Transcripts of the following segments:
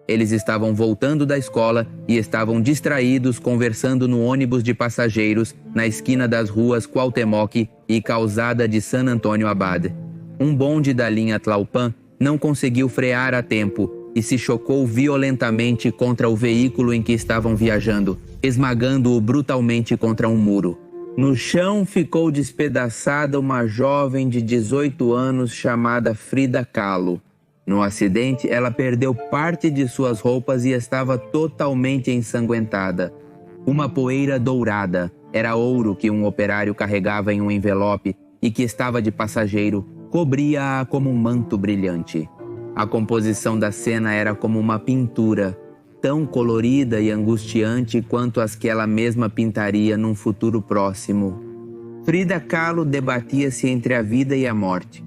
Eles estavam voltando da escola e estavam distraídos conversando no ônibus de passageiros na esquina das ruas Cuauhtémoc e Calzada de San Antônio Abad. Um bonde da linha Tlalpan não conseguiu frear a tempo e se chocou violentamente contra o veículo em que estavam viajando, esmagando-o brutalmente contra um muro. No chão ficou despedaçada uma jovem de 18 anos chamada Frida Kahlo. No acidente, ela perdeu parte de suas roupas e estava totalmente ensanguentada. Uma poeira dourada, era ouro que um operário carregava em um envelope e que estava de passageiro, cobria-a como um manto brilhante. A composição da cena era como uma pintura, tão colorida e angustiante quanto as que ela mesma pintaria num futuro próximo. Frida Kahlo debatia-se entre a vida e a morte.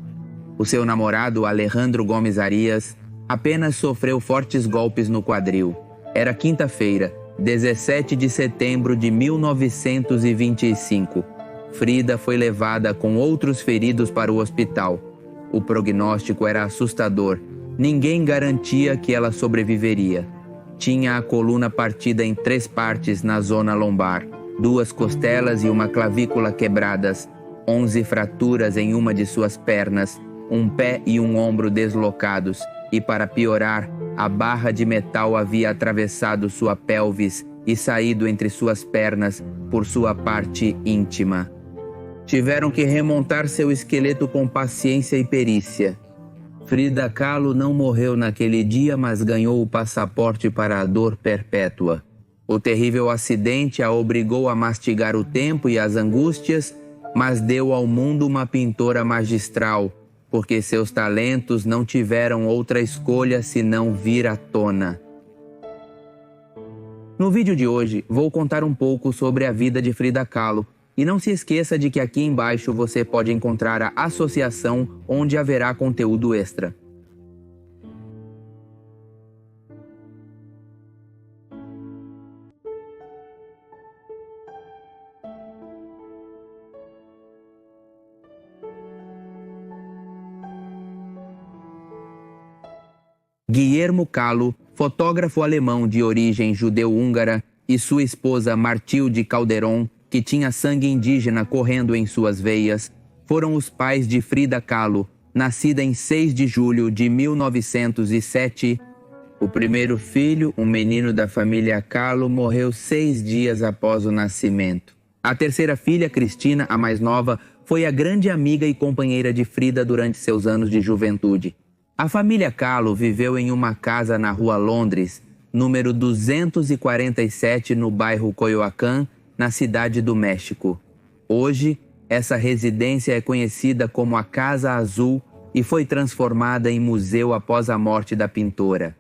O seu namorado, Alejandro Gomes Arias, apenas sofreu fortes golpes no quadril. Era quinta-feira, 17 de setembro de 1925. Frida foi levada com outros feridos para o hospital. O prognóstico era assustador. Ninguém garantia que ela sobreviveria. Tinha a coluna partida em 3 partes na zona lombar, 2 costelas e uma clavícula quebradas, 11 fraturas em uma de suas pernas, um pé e um ombro deslocados, e para piorar, a barra de metal havia atravessado sua pelvis e saído entre suas pernas por sua parte íntima. Tiveram que remontar seu esqueleto com paciência e perícia. Frida Kahlo não morreu naquele dia, mas ganhou o passaporte para a dor perpétua. O terrível acidente a obrigou a mastigar o tempo e as angústias, mas deu ao mundo uma pintora magistral, porque seus talentos não tiveram outra escolha senão vir à tona. No vídeo de hoje, vou contar um pouco sobre a vida de Frida Kahlo, e não se esqueça de que aqui embaixo você pode encontrar a associação onde haverá conteúdo extra. Guillermo Kahlo, fotógrafo alemão de origem judeu-húngara, e sua esposa Martilde Calderon, que tinha sangue indígena correndo em suas veias, foram os pais de Frida Kahlo, nascida em 6 de julho de 1907. O primeiro filho, um menino da família Kahlo, morreu 6 dias após o nascimento. A terceira filha, Cristina, a mais nova, foi a grande amiga e companheira de Frida durante seus anos de juventude. A família Kahlo viveu em uma casa na Rua Londres, número 247, no bairro Coyoacán, na Cidade do México. Hoje, essa residência é conhecida como a Casa Azul e foi transformada em museu após a morte da pintora.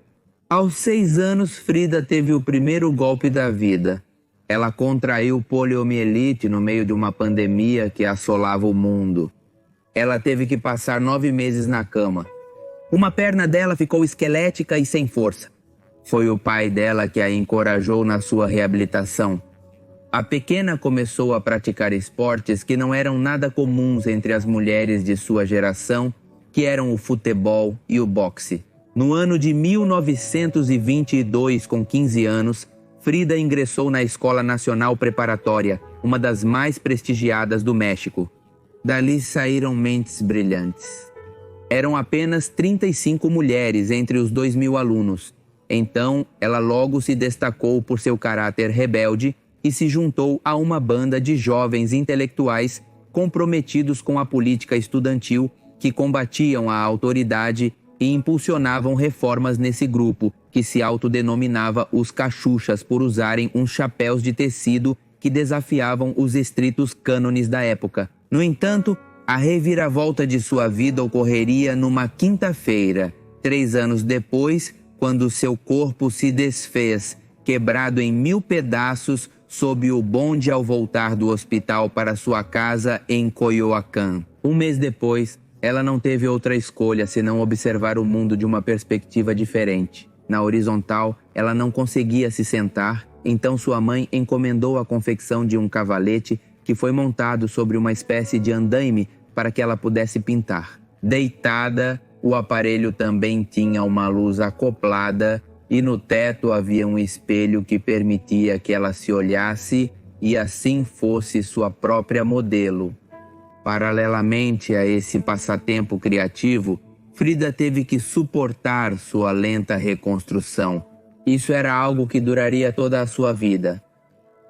Aos 6 anos, Frida teve o primeiro golpe da vida. Ela contraiu poliomielite no meio de uma pandemia que assolava o mundo. Ela teve que passar 9 meses na cama. Uma perna dela ficou esquelética e sem força. Foi o pai dela que a encorajou na sua reabilitação. A pequena começou a praticar esportes que não eram nada comuns entre as mulheres de sua geração, que eram o futebol e o boxe. No ano de 1922, com 15 anos, Frida ingressou na Escola Nacional Preparatória, uma das mais prestigiadas do México. Dali saíram mentes brilhantes. Eram apenas 35 mulheres entre os 2.000 alunos. Então, ela logo se destacou por seu caráter rebelde e se juntou a uma banda de jovens intelectuais comprometidos com a política estudantil que combatiam a autoridade e impulsionavam reformas nesse grupo, que se autodenominava os cachuchas por usarem uns chapéus de tecido que desafiavam os estritos cânones da época. No entanto, a reviravolta de sua vida ocorreria numa quinta-feira, 3 anos depois, quando seu corpo se desfez, quebrado em 1000 pedaços, sob o bonde ao voltar do hospital para sua casa em Coyoacán. 1 mês depois, ela não teve outra escolha senão observar o mundo de uma perspectiva diferente. Na horizontal, ela não conseguia se sentar, então sua mãe encomendou a confecção de um cavalete que foi montado sobre uma espécie de andaime para que ela pudesse pintar. Deitada, O aparelho também tinha uma luz acoplada e no teto havia um espelho que permitia que ela se olhasse e assim fosse sua própria modelo. Paralelamente a esse passatempo criativo, Frida teve que suportar sua lenta reconstrução. Isso era algo que duraria toda a sua vida.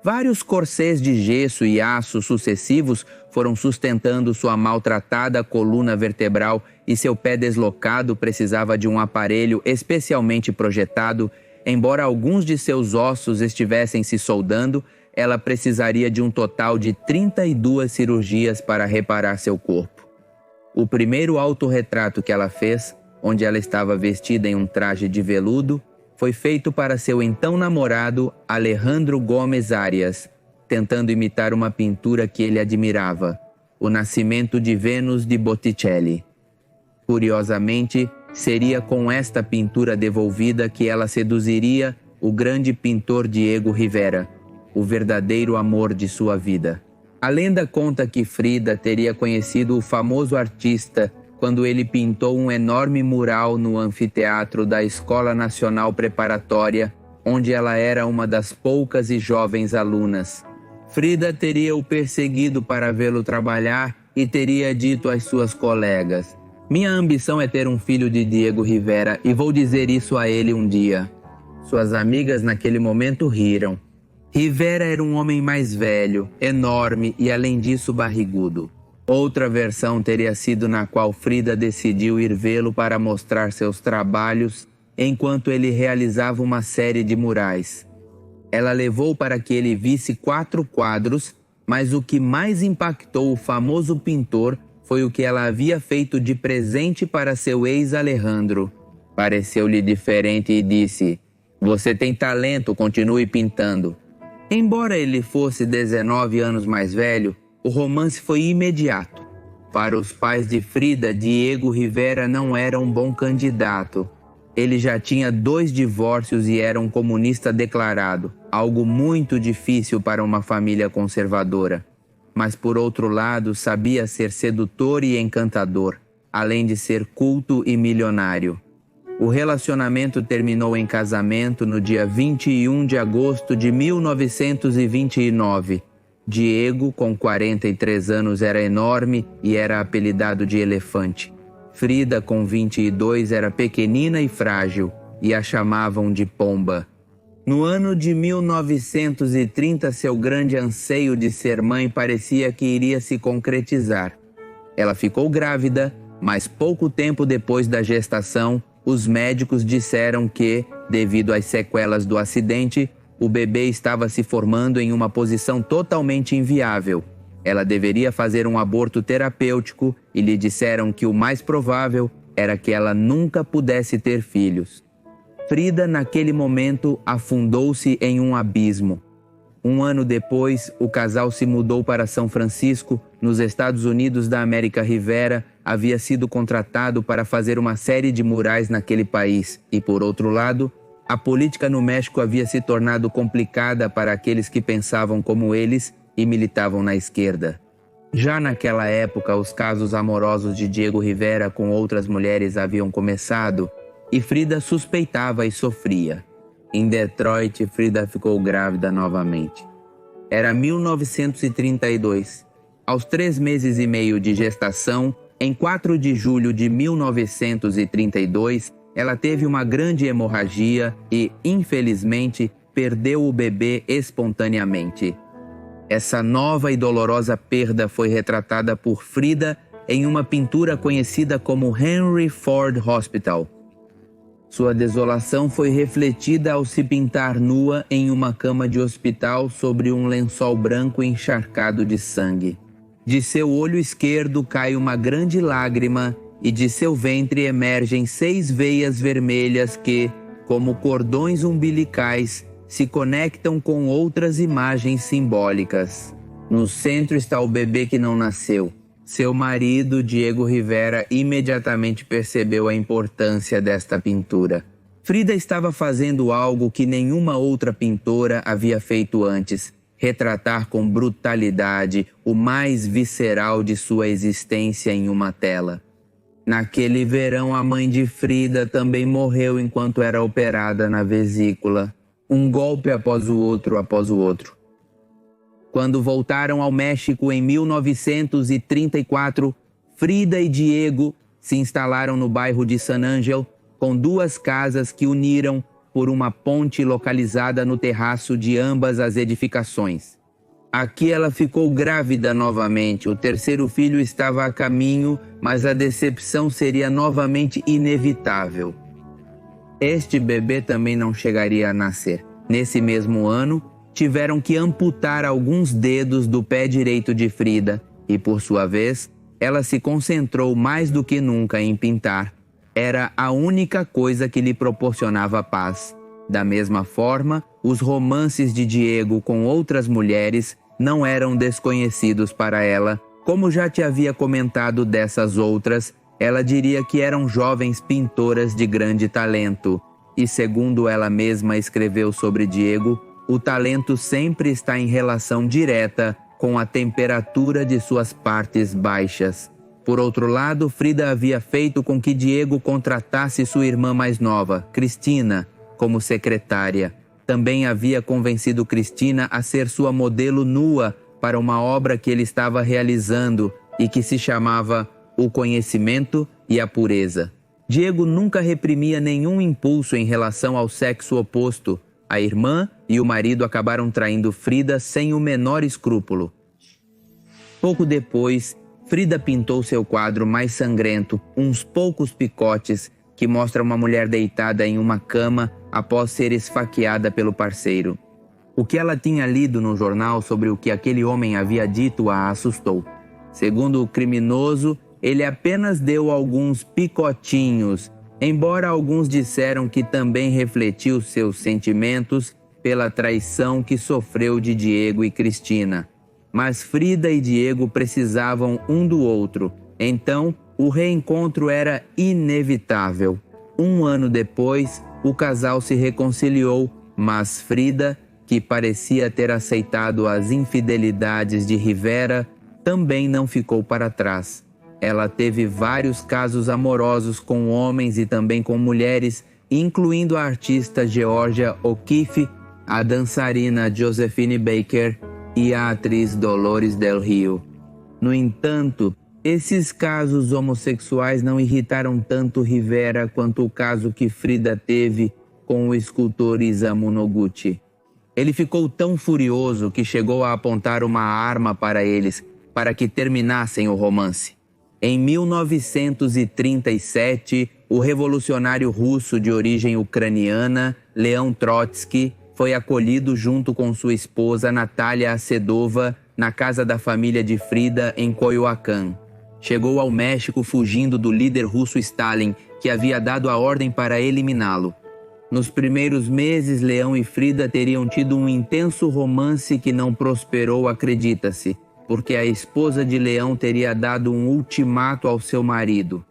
Vários corsês de gesso e aço sucessivos foram sustentando sua maltratada coluna vertebral e seu pé deslocado precisava de um aparelho especialmente projetado. Embora alguns de seus ossos estivessem se soldando, ela precisaria de um total de 32 cirurgias para reparar seu corpo. O primeiro autorretrato que ela fez, onde ela estava vestida em um traje de veludo, foi feito para seu então namorado Alejandro Gomes Arias, tentando imitar uma pintura que ele admirava, O Nascimento de Vênus de Botticelli. Curiosamente, seria com esta pintura devolvida que ela seduziria o grande pintor Diego Rivera, o verdadeiro amor de sua vida. A lenda conta que Frida teria conhecido o famoso artista quando ele pintou um enorme mural no anfiteatro da Escola Nacional Preparatória, onde ela era uma das poucas e jovens alunas. Frida teria o perseguido para vê-lo trabalhar e teria dito às suas colegas: "Minha ambição é ter um filho de Diego Rivera e vou dizer isso a ele um dia." Suas amigas naquele momento riram. Rivera era um homem mais velho, enorme e além disso barrigudo. Outra versão teria sido na qual Frida decidiu ir vê-lo para mostrar seus trabalhos enquanto ele realizava uma série de murais. Ela levou para que ele visse 4 quadros, mas o que mais impactou o famoso pintor foi o que ela havia feito de presente para seu ex Alejandro. Pareceu-lhe diferente e disse: "Você tem talento, continue pintando." Embora ele fosse 19 anos mais velho, o romance foi imediato. Para os pais de Frida, Diego Rivera não era um bom candidato. Ele já tinha 2 divórcios e era um comunista declarado, algo muito difícil para uma família conservadora. Mas por outro lado, sabia ser sedutor e encantador, além de ser culto e milionário. O relacionamento terminou em casamento no dia 21 de agosto de 1929. Diego, com 43 anos, era enorme e era apelidado de Elefante. Frida, com 22, era pequenina e frágil e a chamavam de Pomba. No ano de 1930, seu grande anseio de ser mãe parecia que iria se concretizar. Ela ficou grávida, mas pouco tempo depois da gestação, os médicos disseram que, devido às sequelas do acidente, o bebê estava se formando em uma posição totalmente inviável. Ela deveria fazer um aborto terapêutico e lhe disseram que o mais provável era que ela nunca pudesse ter filhos. Frida, naquele momento, afundou-se em um abismo. Um ano depois, o casal se mudou para São Francisco, nos Estados Unidos da América. Rivera havia sido contratado para fazer uma série de murais naquele país e, por outro lado, a política no México havia se tornado complicada para aqueles que pensavam como eles e militavam na esquerda. Já naquela época, os casos amorosos de Diego Rivera com outras mulheres haviam começado e Frida suspeitava e sofria. Em Detroit, Frida ficou grávida novamente. Era 1932. Aos 3 meses e meio de gestação, em 4 de julho de 1932, ela teve uma grande hemorragia e, infelizmente, perdeu o bebê espontaneamente. Essa nova e dolorosa perda foi retratada por Frida em uma pintura conhecida como Henry Ford Hospital. Sua desolação foi refletida ao se pintar nua em uma cama de hospital sobre um lençol branco encharcado de sangue. De seu olho esquerdo cai uma grande lágrima e de seu ventre emergem 6 veias vermelhas que, como cordões umbilicais, se conectam com outras imagens simbólicas. No centro está o bebê que não nasceu. Seu marido, Diego Rivera, imediatamente percebeu a importância desta pintura. Frida estava fazendo algo que nenhuma outra pintora havia feito antes: retratar com brutalidade o mais visceral de sua existência em uma tela. Naquele verão, a mãe de Frida também morreu enquanto era operada na vesícula. Um golpe após o outro, após o outro. Quando voltaram ao México em 1934, Frida e Diego se instalaram no bairro de San Ángel, com 2 casas que uniram por uma ponte localizada no terraço de ambas as edificações. Aqui ela ficou grávida novamente. O 3º filho estava a caminho, mas a decepção seria novamente inevitável. Este bebê também não chegaria a nascer. Nesse mesmo ano, tiveram que amputar alguns dedos do pé direito de Frida e, por sua vez, ela se concentrou mais do que nunca em pintar. Era a única coisa que lhe proporcionava paz. Da mesma forma, os romances de Diego com outras mulheres não eram desconhecidos para ela. Como já te havia comentado dessas outras, ela diria que eram jovens pintoras de grande talento. E segundo ela mesma escreveu sobre Diego, o talento sempre está em relação direta com a temperatura de suas partes baixas. Por outro lado, Frida havia feito com que Diego contratasse sua irmã mais nova, Cristina, como secretária. Também havia convencido Cristina a ser sua modelo nua para uma obra que ele estava realizando e que se chamava O Conhecimento e a Pureza. Diego nunca reprimia nenhum impulso em relação ao sexo oposto. A irmã e o marido acabaram traindo Frida sem o menor escrúpulo. Pouco depois, Frida pintou seu quadro mais sangrento, Uns Poucos Picotes, que mostra uma mulher deitada em uma cama após ser esfaqueada pelo parceiro. O que ela tinha lido no jornal sobre o que aquele homem havia dito a assustou. Segundo o criminoso, ele apenas deu alguns picotinhos, embora alguns disseram que também refletiu seus sentimentos pela traição que sofreu de Diego e Cristina. Mas Frida e Diego precisavam um do outro, então o reencontro era inevitável. 1 ano depois, o casal se reconciliou, mas Frida, que parecia ter aceitado as infidelidades de Rivera, também não ficou para trás. Ela teve vários casos amorosos com homens e também com mulheres, incluindo a artista Georgia O'Keeffe, a dançarina Josephine Baker e a atriz Dolores Del Rio. No entanto, esses casos homossexuais não irritaram tanto Rivera quanto o caso que Frida teve com o escultor Isamu Noguchi. Ele ficou tão furioso que chegou a apontar uma arma para eles, para que terminassem o romance. Em 1937, o revolucionário russo de origem ucraniana, Leon Trotsky, foi acolhido junto com sua esposa Natália Acedova na casa da família de Frida em Coyoacán. Chegou ao México fugindo do líder russo Stalin, que havia dado a ordem para eliminá-lo. Nos primeiros meses, Leão e Frida teriam tido um intenso romance que não prosperou, acredita-se, porque a esposa de Leão teria dado um ultimato ao seu marido.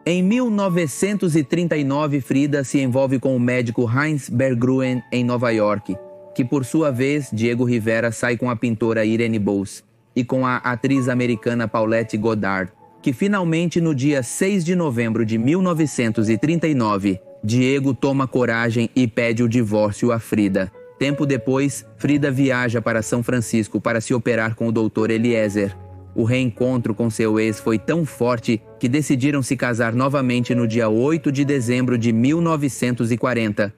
Em 1939, Frida se envolve com o médico Heinz Berggruen em Nova York, que por sua vez, Diego Rivera sai com a pintora Irene Bose e com a atriz americana Paulette Goddard, que finalmente no dia 6 de novembro de 1939, Diego toma coragem e pede o divórcio a Frida. Tempo depois, Frida viaja para São Francisco para se operar com o Dr. Eliezer. O reencontro com seu ex foi tão forte que decidiram se casar novamente no dia 8 de dezembro de 1940.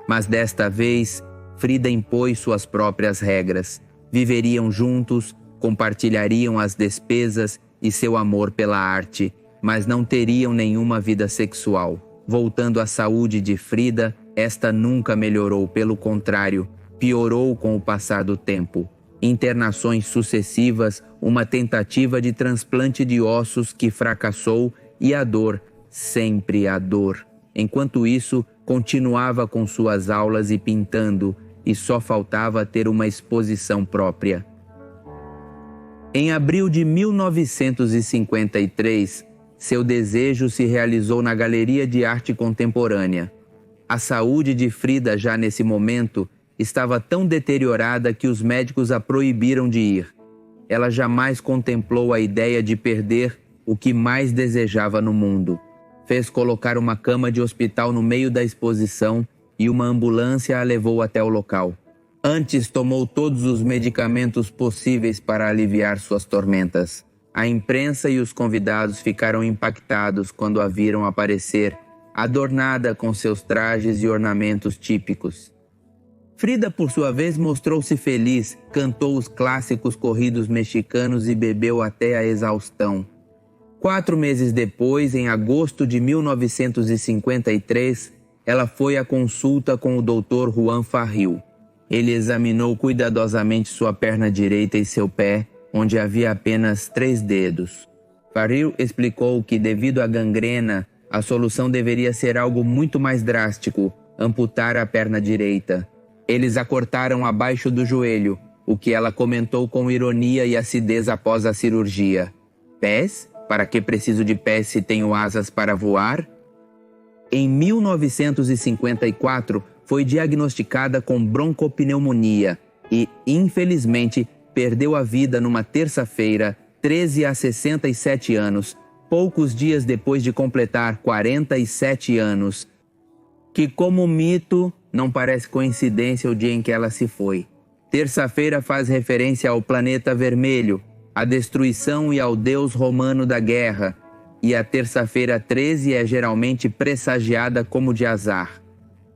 Mas desta vez, Frida impôs suas próprias regras. Viveriam juntos, compartilhariam as despesas e seu amor pela arte, mas não teriam nenhuma vida sexual. Voltando à saúde de Frida, esta nunca melhorou, pelo contrário, piorou com o passar do tempo. Internações sucessivas, uma tentativa de transplante de ossos que fracassou e a dor, sempre a dor. Enquanto isso, continuava com suas aulas e pintando, e só faltava ter uma exposição própria. Em abril de 1953, seu desejo se realizou na Galeria de Arte Contemporânea. A saúde de Frida, já nesse momento, estava tão deteriorada que os médicos a proibiram de ir. Ela jamais contemplou a ideia de perder o que mais desejava no mundo. Fez colocar uma cama de hospital no meio da exposição e uma ambulância a levou até o local. Antes tomou todos os medicamentos possíveis para aliviar suas tormentas. A imprensa e os convidados ficaram impactados quando a viram aparecer, adornada com seus trajes e ornamentos típicos. Frida, por sua vez, mostrou-se feliz, cantou os clássicos corridos mexicanos e bebeu até a exaustão. 4 meses depois, em agosto de 1953, ela foi à consulta com o Dr. Juan Farril. Ele examinou cuidadosamente sua perna direita e seu pé, onde havia apenas 3 dedos. Farril explicou que, devido à gangrena, a solução deveria ser algo muito mais drástico, amputar a perna direita. Eles a cortaram abaixo do joelho, o que ela comentou com ironia e acidez após a cirurgia. Pés? Para que preciso de pés se tenho asas para voar? Em 1954, foi diagnosticada com broncopneumonia e, infelizmente, perdeu a vida numa terça-feira, 13 a 67 anos, poucos dias depois de completar 47 anos, que, como mito, não parece coincidência o dia em que ela se foi. Terça-feira faz referência ao planeta vermelho, à destruição e ao deus romano da guerra, e a terça-feira 13 é geralmente pressagiada como de azar.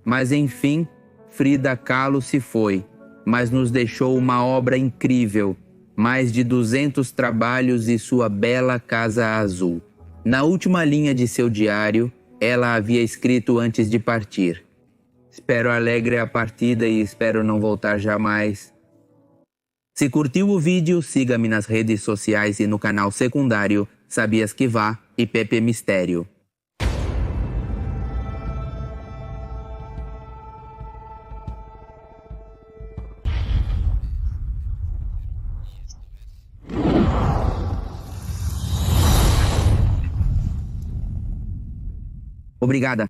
Mas enfim, Frida Kahlo se foi, mas nos deixou uma obra incrível, mais de 200 trabalhos e sua bela casa azul. Na última linha de seu diário, ela havia escrito antes de partir: "Espero alegre a partida e espero não voltar jamais." Se curtiu o vídeo, siga-me nas redes sociais e no canal secundário Sabias que Vá e Pepe Mistério. Obrigada.